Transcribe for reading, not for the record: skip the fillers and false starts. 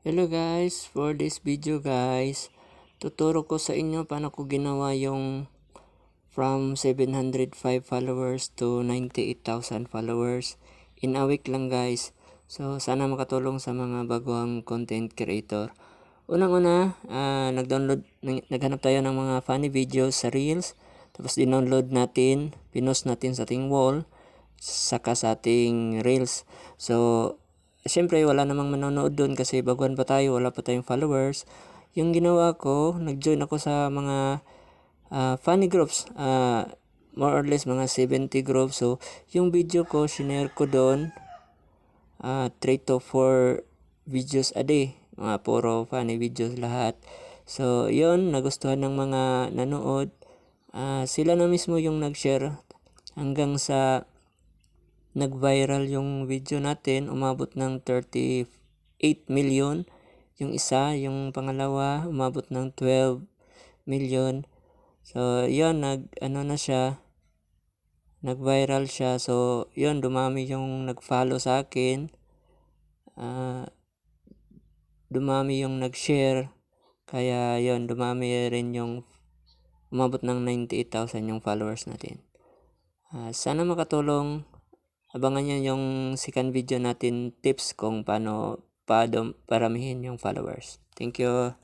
Hello guys, for this video guys, tuturo ko sa inyo paano ko ginawa yung from 705 followers to 98,000 followers in a week lang guys. So sana makatulong sa mga baguhang content creator. Unang-una, naghanap tayo ng mga funny videos sa Reels. Tapos dinownload natin, pinost natin sa ating wall, saka sa ating Reels. So siyempre wala namang manonood doon kasi baguhan pa tayo, wala pa tayong followers. Yung ginawa ko, nag-join ako sa mga funny groups, more or less mga 70 groups. So yung video ko, shinare ko doon, 3 to 4 videos a day, mga puro funny videos lahat. So yon, nagustuhan ng mga nanood. Sila na mismo yung nag-share hanggang sa nag-viral yung video natin, umabot ng 38 million yung isa, yung pangalawa umabot ng 12 million. So yun, na siya, nag-viral siya. So yun, dumami yung nag-follow sa akin, dumami yung nag-share, kaya yun, dumami rin yung umabot ng 98,000 yung followers natin. Sana makatulong. Abangan nyo yung second video natin, tips kung paano paramihin yung followers. Thank you.